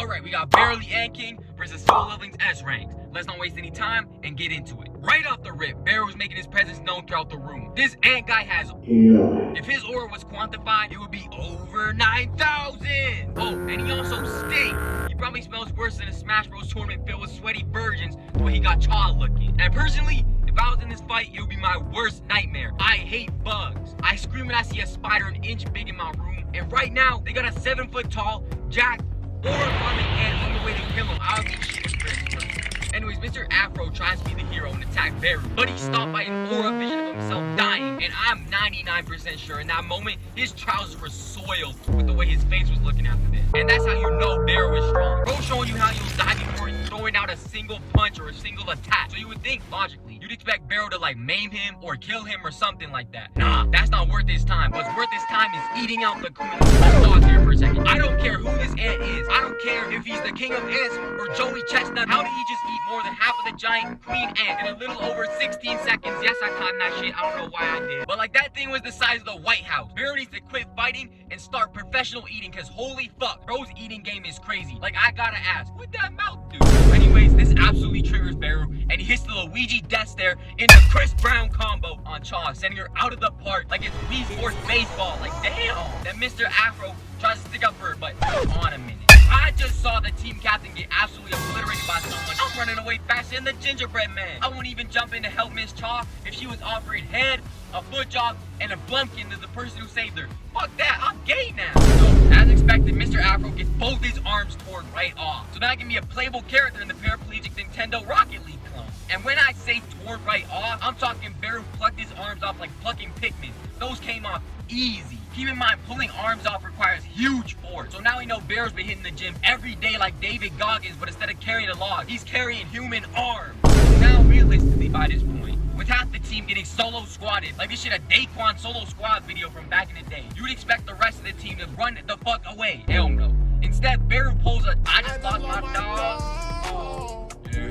Alright, we got Barely and King versus Solo Leveling's S ranks. Let's not waste any time and get into it. Right off the rip, Beru was making his presence known throughout the room. This ant guy has if his aura was quantified, it would be over 9,000! Oh, and he also stinks. He probably smells worse than a Smash Bros tournament filled with sweaty virgins the way he got Chaw looking. And personally, if I was in this fight, it would be my worst nightmare. I hate bugs. I scream when I see a spider an inch big in my room. And right now, they got a 7-foot tall, jacked, aura-farming ant on the way to kill him. I'll be shitting first. Anyways, Mr. Afro tries to be the hero and attack Beru, but he's stopped by an aura vision of himself dying. And I'm 99% sure in that moment, his trousers were soiled with the way his face was looking after this. And that's how you know Beru is strong. Bro showing you how you'll die before throwing out a single punch or a single attack. So you would think, logically, you'd expect Beru to like maim him or kill him or something like that. Nah, that's not worth his time. What's worth his time is eating out the queen. Let's pause here for a second. I don't care who this ant is. I don't care if he's the king of ants or Joey Chestnut. How did he just eat more than half of the giant queen ant in a little over 16 seconds? Yes, I caught that shit. I don't know why I did. But like that thing was the size of the White House. Beru needs to quit fighting and start professional eating, because holy fuck, bro's eating game is crazy. Like, I gotta ask, what that mouth do? Anyways, this absolutely triggers Beru, and he hits the Luigi death stare into Chris Brown combo on Chaw, sending her out of the park like it's Wii Sports baseball. Like, damn. Then Mr. Afro tries to stick up for her, but hold on a minute. I just saw the team captain get absolutely obliterated by someone. I'm running away faster than the gingerbread man. I won't even jump in to help Miss Chaw if she was offering head, a foot job, and a blumpkin to the person who saved her. Fuck that, I'm gay now. So, as expected, Mr. Afro gets both his arms torn right off. So now I can be a playable character in the paraplegic Nintendo Rocket League clone. And when I say torn right off, I'm talking Beru plucked his arms off like plucking Pikmin. Those came off easy. Keep in mind, pulling arms off requires huge force. So now we know Beru's been hitting the gym every day like David Goggins, but instead of carrying a log, he's carrying human arms. Now, realistically, by this point, with half the team getting solo squatted, like this shit a Daquan solo squad video from back in the day, you'd expect the rest of the team to run the fuck away. Hell no. Instead, Beru pulls a I just lost my dog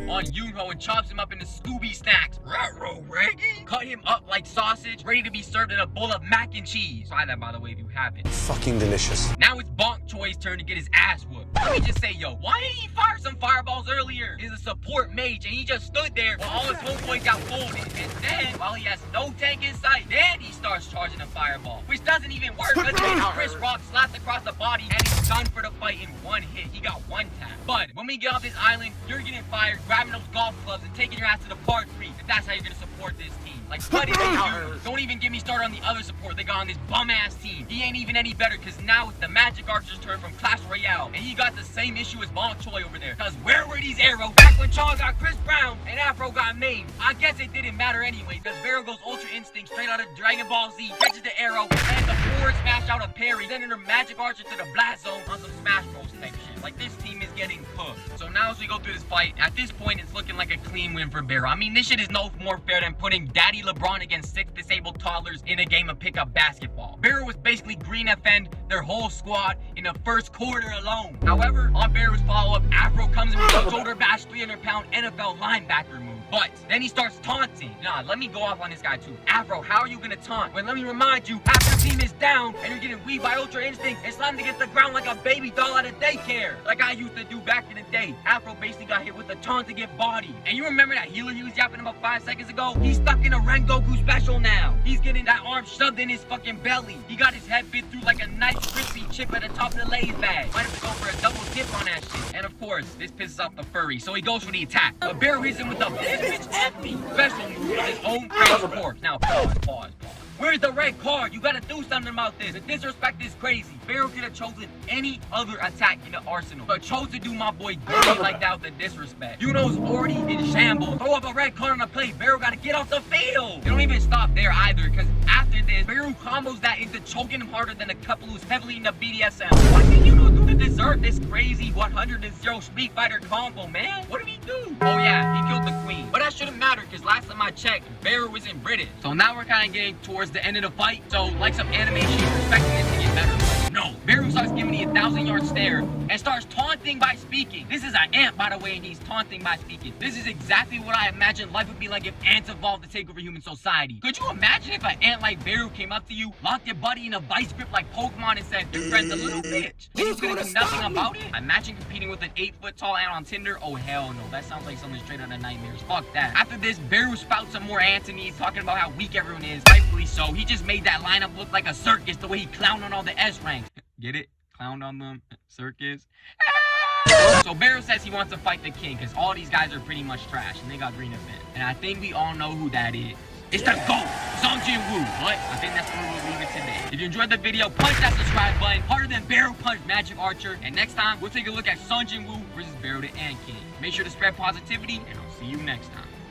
on Yunho and chops him up into Scooby snacks. Ruh-roh, Reggie. Cut him up like sausage, ready to be served in a bowl of mac and cheese. Try that, by the way, if you haven't. Fucking delicious. Now it's Bonk Choi's turn to get his ass whooped. Let me just say, yo, why didn't he fire some fireballs earlier? He's a support mage, and he just stood there while all his homeboys got folded. And then, while he has no tank in sight, then he starts charging a fireball, which doesn't even work. Let's say Chris Rock slapped across the body, and he's done for the fight in one hit. He got one tap. But when we get off this island, you're getting fired, grabbing those golf clubs, and taking your ass to the part 3. If that's how you're gonna support this team. Like, what did they do? Don't even get me started on the other support they got on this bum-ass team. He ain't even any better, because now it's the Magic Archer's turn from Clash Royale, and he got the same issue as Bonk Choi over there. Because where were these arrows back when Chaw got Chris Brown and Afro got maimed? I guess it didn't matter anyway, because Beru goes Ultra Instinct straight out of Dragon Ball Z, catches the arrow, and the forward smash out of parry, sending her Magic Archer to the Blast Zone on some Smash Bros type shit. Like, this team is getting cooked. So now as we go through this fight, at this point it's looking like a clean win for Beru. I mean, this shit is no more fair than putting Daddy LeBron against 6 disabled toddlers in a game of pickup basketball. Beru was basically green FN their whole squad in the first quarter alone. However, on Beru's follow-up, Afro comes in with a shoulder bash 300-pound NFL linebacker move. But then he starts taunting. Nah, let me go off on this guy too. Afro, how are you gonna taunt? Well, let me remind you, half your team is down and you're getting weaved by Ultra Instinct and slammed against the ground like a baby doll out of daycare, like I used to do back in the day. Afro basically got hit with a taunt to get bodied. And you remember that healer he was yapping about 5 seconds ago? He's stuck in a Rengoku special now. He's getting that arm shoved in his fucking belly. He got his head bit through like a nice crispy chip at the top of the Lay's bag. Might have to go for a double dip on that shit. And of course, this pisses off the furry, so he goes for the attack. But Beru hits him with the bitch empty special move with his own crazy force. Now pause. Where's the red card? You gotta do something about this. The disrespect is crazy. Beru could have chosen any other attack in the arsenal, but chose to do my boy dirty like that with the disrespect. Yuno's already in shambles. Throw up a red card on the play. Beru gotta get off the field. They don't even stop there either, because after this, Beru combos that into choking him harder than a couple who's heavily into BDSM. What did Yuno do to deserve this crazy 100-0 Street Fighter combo, man? What did he do? Oh yeah, he killed the queen. But that shouldn't matter, because last time I checked, Beru was in British. So now we're kind of getting towards the end of the fight. So like some animation, you're expecting this to get better. No, Beru starts giving me a 1,000-yard stare and starts taunting by speaking. This is an ant, by the way, and he's taunting by speaking. This is exactly what I imagined life would be like if ants evolved to take over human society. Could you imagine if an ant like Beru came up to you, locked your buddy in a vice grip like Pokemon, and said, your friend's a little bitch? He's gonna do nothing about it? Imagine competing with an 8-foot-tall ant on Tinder. Oh, hell no. That sounds like something straight out of nightmares. Fuck that. After this, Beru spouts some more ants and he's talking about how weak everyone is. Rightfully so. He just made that lineup look like a circus the way he clowned on all the S ranks. Get it? Clowned on them? Circus? So Beru says he wants to fight the king because all these guys are pretty much trash and they got green event. And I think we all know who that is. It's the GOAT, Sung Jin-woo. But I think that's where we'll leave it today. If you enjoyed the video, punch that subscribe button harder than Beru punched Magic Archer. And next time, we'll take a look at Sung Jin-woo versus Beru the Ant King. Make sure to spread positivity, and I'll see you next time.